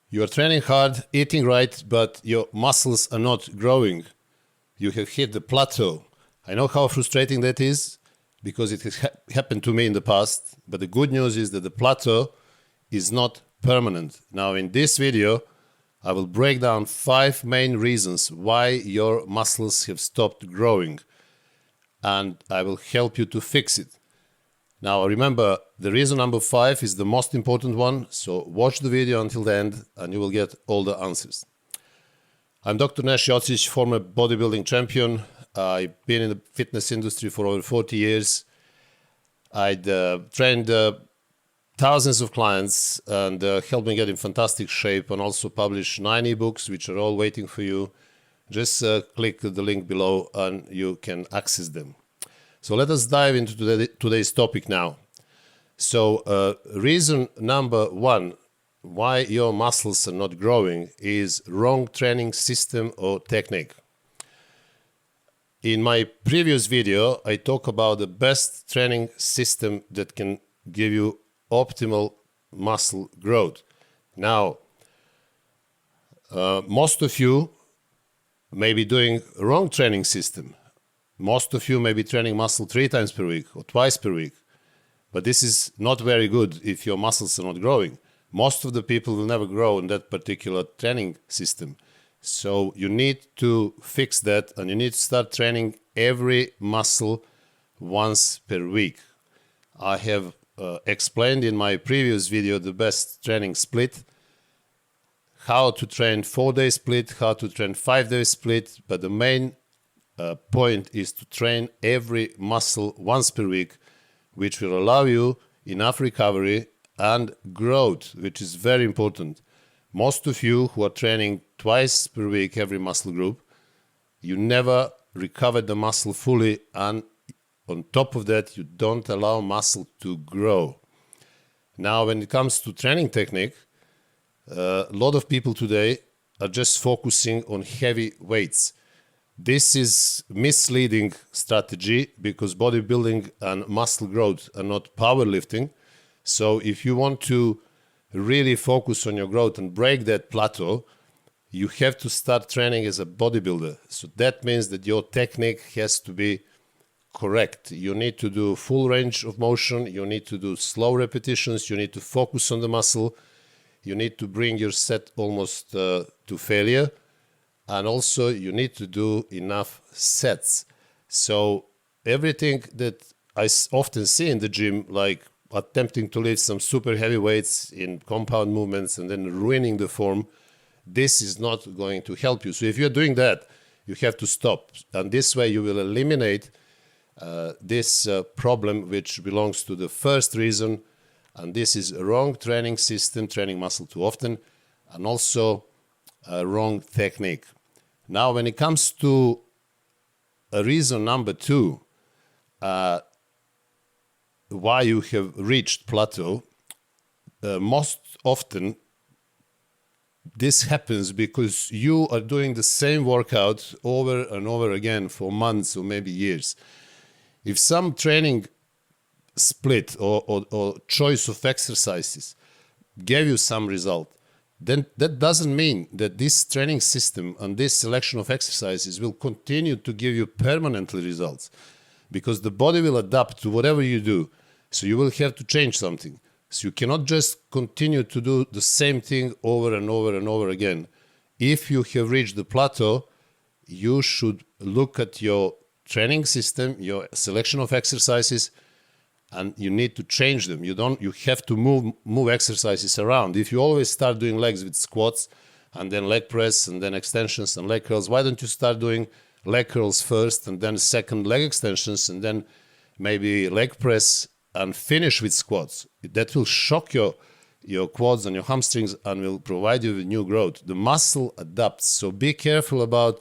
You are training hard, eating right, but your muscles are not growing. You have hit the plateau. I know how frustrating that is because it has happened to me in the past, but the good news is that the plateau is not permanent. Now in this video, I will break down 5 main reasons why your muscles have stopped growing, and I will help you to fix it. Now remember, the reason number 5 is the most important one, so watch the video until the end and you will get all the answers. I'm Dr. Nash Jocic, former bodybuilding champion. I've been in the fitness industry for over 40 years. I'd trained thousands of clients and helped me get in fantastic shape, and also published 9 ebooks which are all waiting for you. Just click the link below and you can access them. So let us dive into today's topic now. So reason number 1 why your muscles are not growing is wrong training system or technique. In my previous video, I talk about the best training system that can give you optimal muscle growth. Now, most of you may be doing a wrong training system. Most of you may be training muscle 3 times per week or twice per week. But this is not very good if your muscles are not growing. Most of the people will never grow in that particular training system. So you need to fix that, and you need to start training every muscle once per week. I have explained in my previous video the best training split, how to train 4-day split, how to train 5-day split, but the main point is to train every muscle once per week, which will allow you enough recovery and growth, which is very important. Most of you who are training twice per week every muscle group, you never recover the muscle fully, and on top of that, you don't allow muscle to grow. Now, when it comes to training technique, a lot of people today are just focusing on heavy weights. This is misleading strategy because bodybuilding and muscle growth are not powerlifting. So if you want to really focus on your growth and break that plateau, you have to start training as a bodybuilder. So that means that your technique has to be correct. You need to do full range of motion. You need to do slow repetitions. You need to focus on the muscle. You need to bring your set almost to failure. And also you need to do enough sets. So everything that I often see in the gym, like attempting to lift some super heavy weights in compound movements and then ruining the form, this is not going to help you. So if you're doing that, you have to stop. And this way you will eliminate this problem, which belongs to the first reason. And this is a wrong training system, training muscle too often, and also a wrong technique. Now, when it comes to reason number 2, why you have reached plateau, most often this happens because you are doing the same workout over and over again for months or maybe years. If some training split or choice of exercises gave you some result, then that doesn't mean that this training system and this selection of exercises will continue to give you permanently results, because the body will adapt to whatever you do. So you will have to change something. So you cannot just continue to do the same thing over and over and over again. If you have reached the plateau, you should look at your training system, your selection of exercises, and you need to change them. You have to move exercises around. If you always start doing legs with squats and then leg press and then extensions and leg curls, why don't you start doing leg curls first and then second leg extensions and then maybe leg press and finish with squats? That will shock your quads and your hamstrings and will provide you with new growth. The muscle adapts, so be careful about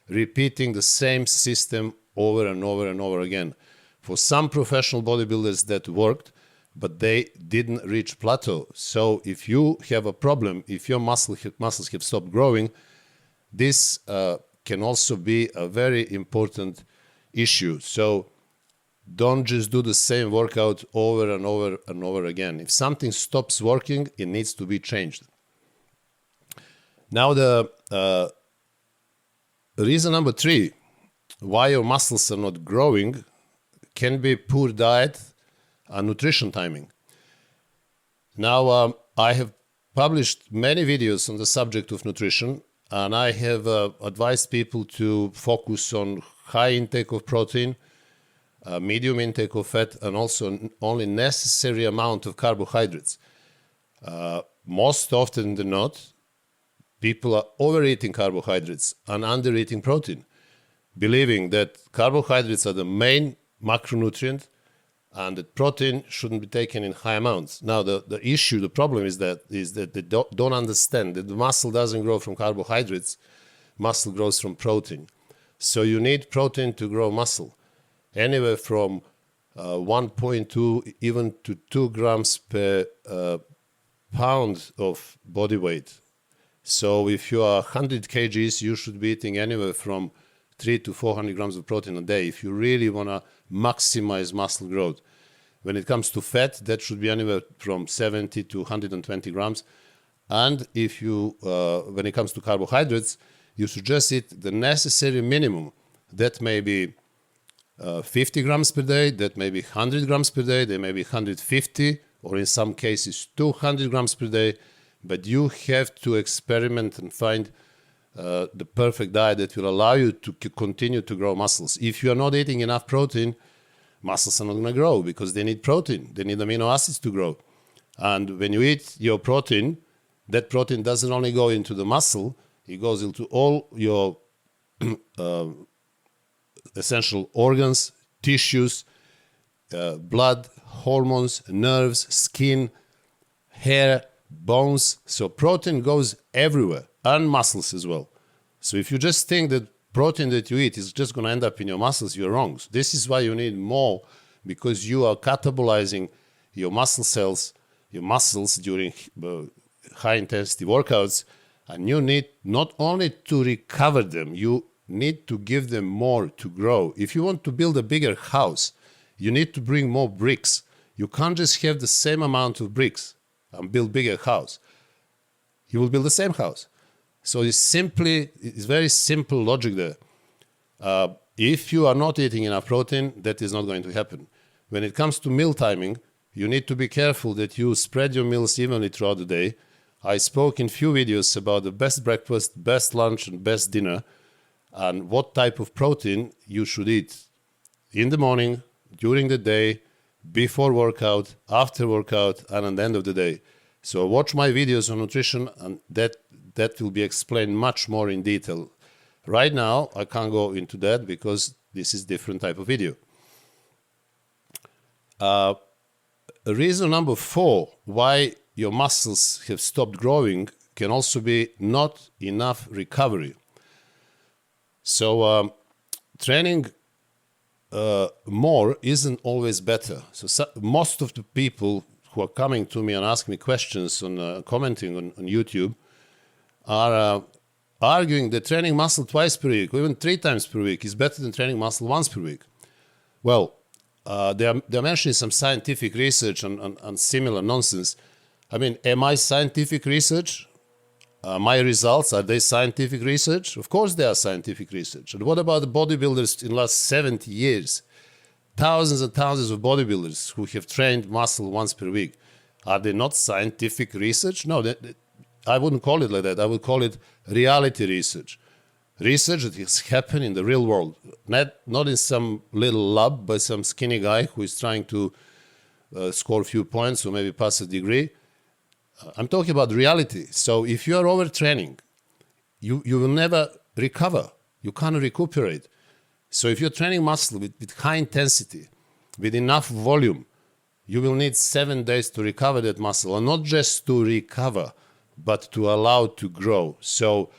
repeating the same system over and over and over again. For some professional bodybuilders that worked, but they didn't reach plateau. So if you have a problem, if your muscles have stopped growing, this can also be a very important issue. So don't just do the same workout over and over and over again. If something stops working, it needs to be changed. Now the reason number 3 why your muscles are not growing can be poor diet and nutrition timing. Now, I have published many videos on the subject of nutrition, and I have advised people to focus on high intake of protein, medium intake of fat, and also only necessary amount of carbohydrates. Most often than not, people are overeating carbohydrates and undereating protein, believing that carbohydrates are the main macronutrient and that protein shouldn't be taken in high amounts. Now, the issue, the problem is that they don't understand that the muscle doesn't grow from carbohydrates, muscle grows from protein. So you need protein to grow muscle, anywhere from 1.2 even to 2 grams per pound of body weight. So if you are 100 kgs, you should be eating anywhere from 300 to 400 grams of protein a day if you really want to maximize muscle growth. When it comes to fat, that should be anywhere from 70 to 120 grams. And if you, when it comes to carbohydrates, you should just eat the necessary minimum. That may be 50 grams per day, that may be 100 grams per day, that may be 150, or in some cases 200 grams per day. But you have to experiment and find the perfect diet that will allow you to continue to grow muscles. If you are not eating enough protein, muscles are not going to grow because they need protein. They need amino acids to grow. And when you eat your protein, that protein doesn't only go into the muscle, it goes into all your essential organs, tissues, blood, hormones, nerves, skin, hair, bones. So protein goes everywhere, and muscles as well. So if you just think that protein that you eat is just going to end up in your muscles, you're wrong. So this is why you need more, because you are catabolizing your muscle cells, your muscles during high intensity workouts, and you need not only to recover them, you need to give them more to grow. If you want to build a bigger house, you need to bring more bricks. You can't just have the same amount of bricks and build bigger house. You will build the same house. So it's very simple logic there. If you are not eating enough protein, that is not going to happen. When it comes to meal timing, you need to be careful that you spread your meals evenly throughout the day. I spoke in few videos about the best breakfast, best lunch, and best dinner, and what type of protein you should eat in the morning, during the day, before workout, after workout, and at the end of the day. So watch my videos on nutrition, and that will be explained much more in detail. Right now, I can't go into that because this is different type of video. Reason number 4 why your muscles have stopped growing can also be not enough recovery. So training more isn't always better. So most of the people who are coming to me and asking me questions on commenting on YouTube are arguing that training muscle twice per week or even 3 times per week is better than training muscle once per week. Well, they're mentioning some scientific research and similar nonsense. I mean, am I scientific research? My results, are they scientific research? Of course they are scientific research. And what about the bodybuilders in the last 70 years? Thousands and thousands of bodybuilders who have trained muscle once per week. Are they not scientific research? No, I wouldn't call it like that. I would call it reality research. Research that has happened in the real world. Not in some little lab by some skinny guy who is trying to score a few points or maybe pass a degree. I'm talking about reality. So if you are overtraining, you will never recover. You can't recuperate. So if you're training muscle with high intensity, with enough volume, you will need 7 days to recover that muscle. And not just to recover, but to allow to grow. So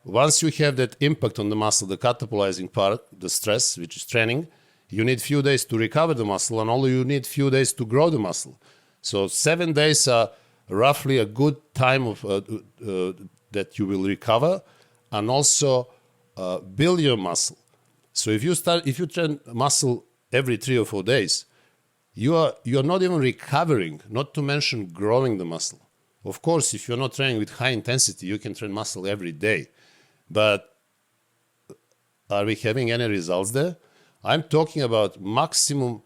once you have that impact on the muscle, the catabolizing part, the stress, which is training, you need few days to recover the muscle, and only you need few days to grow the muscle. So 7 days are roughly a good time of that you will recover and also build your muscle. So if you train muscle every 3 or 4 days, you're not even recovering, not to mention growing the muscle. Of course, if you're not training with high intensity, you can train muscle every day. But are we having any results there? I'm talking about maximum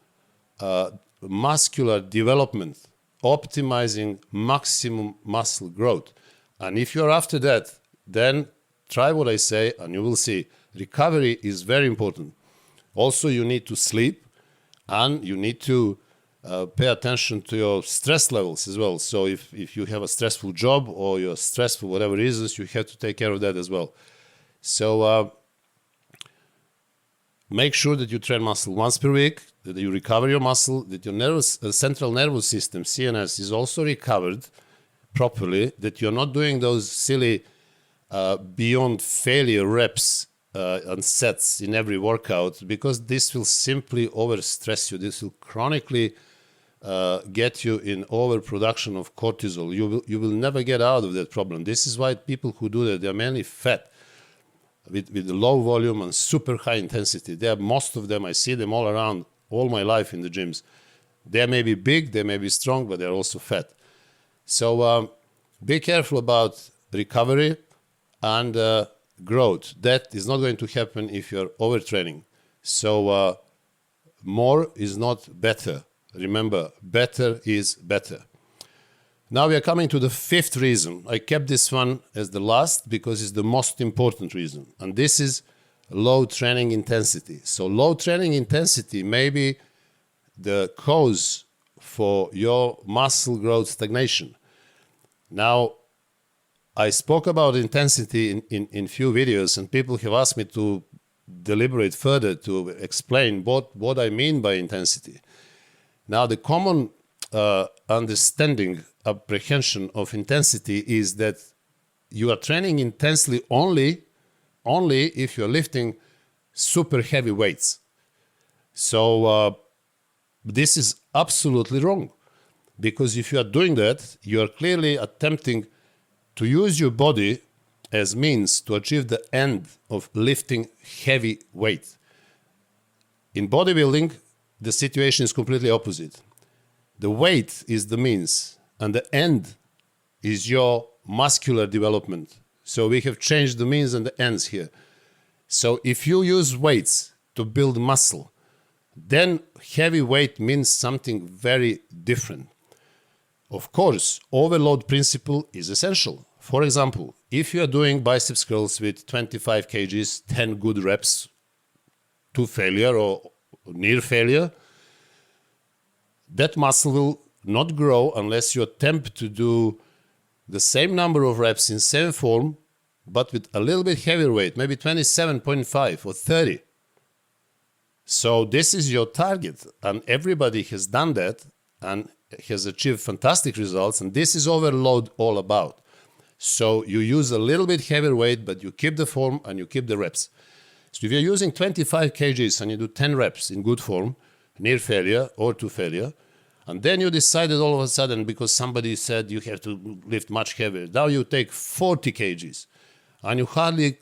muscular development, optimizing maximum muscle growth. And if you're after that, then try what I say and you will see. Recovery is very important. Also, you need to sleep and you need to pay attention to your stress levels as well. So if you have a stressful job or you're stressed for whatever reasons, you have to take care of that as well. So make sure that you train muscle once per week, that you recover your muscle, that your central nervous system, CNS, is also recovered properly, that you're not doing those silly beyond failure reps and sets in every workout, because this will simply overstress you. This will chronically get you in overproduction of cortisol. You will never get out of that problem. This is why people who do that, they're mainly fat with low volume and super high intensity. Most of them, I see them all around all my life in the gyms. They may be big, they may be strong, but they're also fat. So be careful about recovery and growth. That is not going to happen if you're overtraining. So more is not better. Remember, better is better. Now we are coming to the fifth reason. I kept this one as the last because it's the most important reason. And this is low training intensity. So low training intensity may be the cause for your muscle growth stagnation. Now, I spoke about intensity in few videos, and people have asked me to deliberate further to explain what I mean by intensity. Now, the common understanding, apprehension of intensity is that you are training intensely only if you're lifting super heavy weights. So this is absolutely wrong, because if you are doing that, you are clearly attempting to use your body as means to achieve the end of lifting heavy weight. In bodybuilding, the situation is completely opposite. The weight is the means, and the end is your muscular development. So we have changed the means and the ends here. So if you use weights to build muscle, then heavy weight means something very different. Of course, overload principle is essential. For example, if you are doing biceps curls with 25 kgs, 10 good reps to failure or near failure, that muscle will not grow unless you attempt to do the same number of reps in same form, but with a little bit heavier weight, maybe 27.5 or 30. So this is your target, and everybody has done that and has achieved fantastic results, and this is overload all about. So you use a little bit heavier weight, but you keep the form and you keep the reps. So if you're using 25 kgs and you do 10 reps in good form, near failure or to failure, and then you decided all of a sudden, because somebody said you have to lift much heavier, now you take 40 kgs and you hardly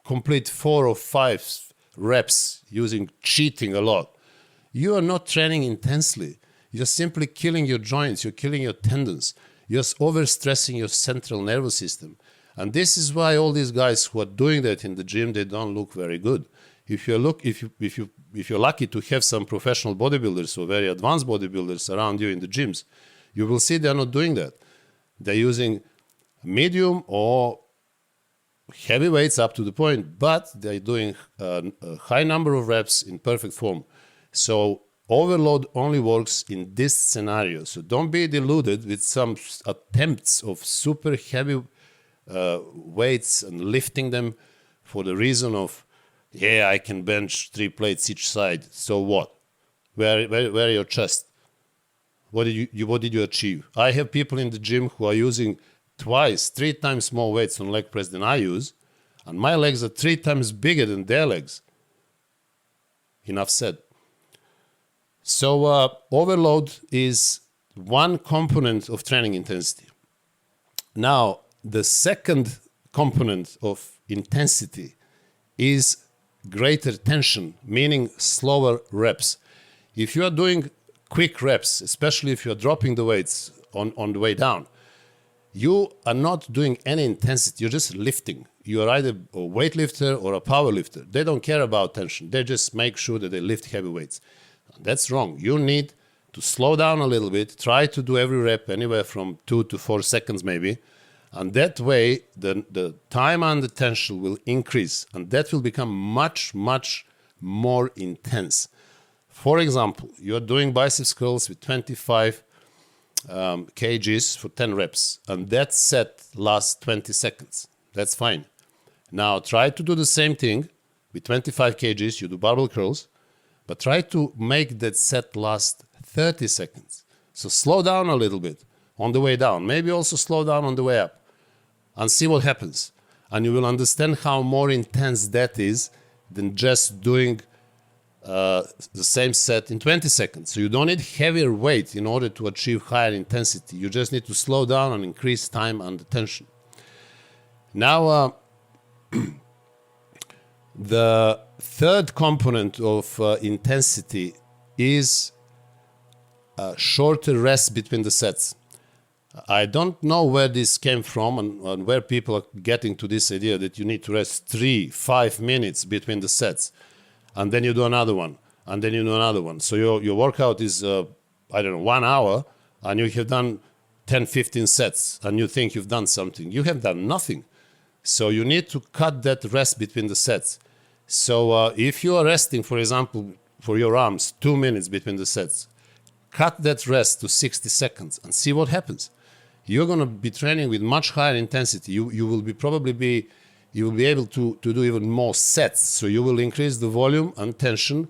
complete 4 or 5 reps using cheating a lot. You are not training intensely. You're simply killing your joints, you're killing your tendons, you're overstressing your central nervous system. And this is why all these guys who are doing that in the gym, they don't look very good. If you're lucky to have some professional bodybuilders or very advanced bodybuilders around you in the gyms, you will see they're not doing that. They're using medium or heavy weights up to the point, but they're doing a high number of reps in perfect form. So overload only works in this scenario. So don't be deluded with some attempts of super heavy weights and lifting them for the reason of, yeah, I can bench 3 plates each side. So what? Where are your chest? What did you achieve? I have people in the gym who are using 3 times more weights on leg press than I use, and my legs are 3 times bigger than their legs. Enough said. So overload is one component of training intensity. Now, the second component of intensity is greater tension, meaning slower reps. If you are doing quick reps, especially if you are dropping the weights on the way down, you are not doing any intensity. You're just lifting. You are either a weightlifter or a powerlifter. They don't care about tension. They just make sure that they lift heavy weights. That's wrong. You need to slow down a little bit. Try to do every rep anywhere from 2 to 4 seconds maybe. And that way, the time under tension will increase. And that will become much, much more intense. For example, you're doing biceps curls with 25 kgs for 10 reps. And that set lasts 20 seconds. That's fine. Now try to do the same thing with 25 kgs. You do barbell curls. But try to make that set last 30 seconds. So slow down a little bit on the way down. Maybe also slow down on the way up. And see what happens. And you will understand how more intense that is than just doing the same set in 20 seconds. So you don't need heavier weight in order to achieve higher intensity. You just need to slow down and increase time under tension. Now, the third component of intensity is shorter rest between the sets. I don't know where this came from and where people are getting to this idea that you need to rest 3-5 minutes between the sets. And then you do another one. And then you do another one. So your workout is, 1 hour. And you have done 10-15 sets. And you think you've done something. You have done nothing. So you need to cut that rest between the sets. So if you are resting, for example, for your arms, 2 minutes between the sets, cut that rest to 60 seconds and see what happens. You're going to be training with much higher intensity. You will be able to do even more sets. So you will increase the volume and tension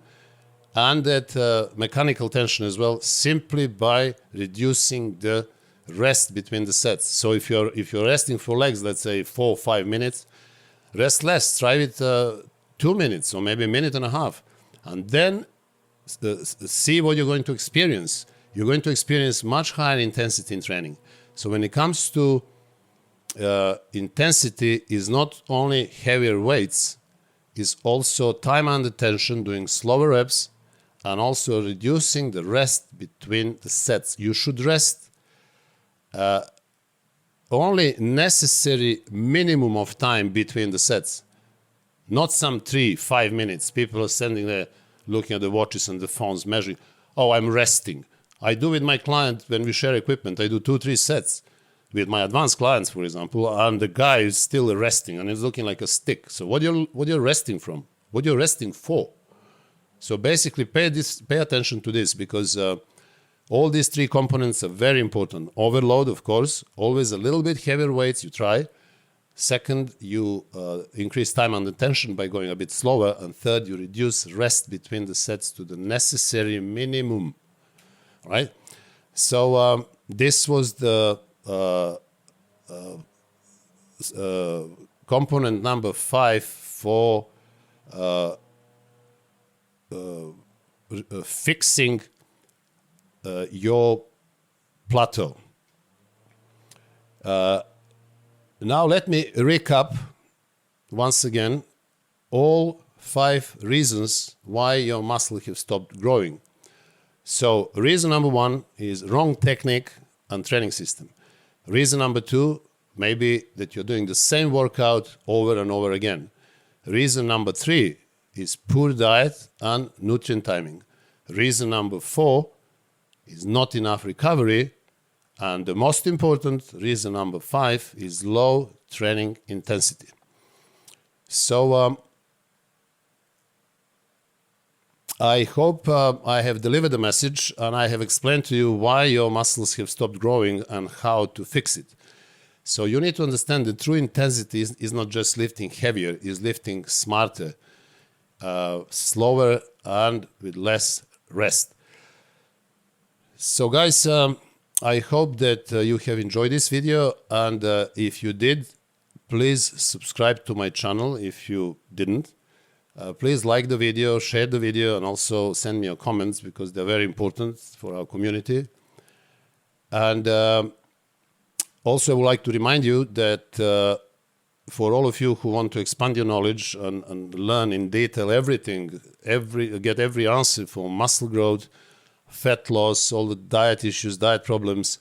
and that mechanical tension as well, simply by reducing the rest between the sets. So if you're resting for legs, let's say 4 or 5 minutes, rest less. Try it 2 minutes or maybe a minute and a half, and then see what you're going to experience. You're going to experience much higher intensity in training. So when it comes to intensity, is not only heavier weights, is also time under tension, doing slower reps, and also reducing the rest between the sets. You should rest only necessary minimum of time between the sets, not some 3-5 minutes. People are standing there looking at the watches and the phones, measuring. Oh, I'm resting. I do with my client when we share equipment. I do 2-3 sets with my advanced clients, for example, and the guy is still resting and he's looking like a stick. So what you're resting from? What you're resting for? So basically, pay attention to this, because all these 3 components are very important. Overload, of course, always a little bit heavier weights. You try. Second, you increase time under tension by going a bit slower. And third, you reduce rest between the sets to the necessary minimum. Right? So this was the component number 5 for fixing your plateau. Now let me recap once again all 5 reasons why your muscle have stopped growing. So reason number 1 is wrong technique and training system. Reason number 2, maybe that you're doing the same workout over and over again. Reason number 3 is poor diet and nutrient timing. Reason number 4 is not enough recovery. And the most important, reason number 5, is low training intensity. So I hope I have delivered the message and I have explained to you why your muscles have stopped growing and how to fix it. So you need to understand that true intensity is not just lifting heavier, is lifting smarter, slower, and with less rest. So guys, I hope that you have enjoyed this video, and if you did, please subscribe to my channel. If you didn't, please like the video, share the video, and also send me your comments, because they're very important for our community. And also, I would like to remind you that for all of you who want to expand your knowledge and learn in detail everything, get every answer for muscle growth, fat loss, all the diet issues, diet problems,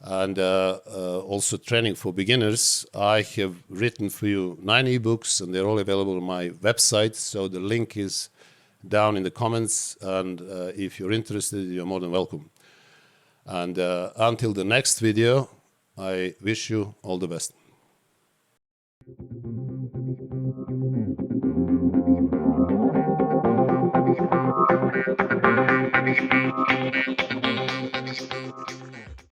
and also training for beginners. I have written for you 9 ebooks, and they're all available on my website. So the link is down in the comments, and if you're interested, you're more than welcome. And until the next video, I wish you all the best.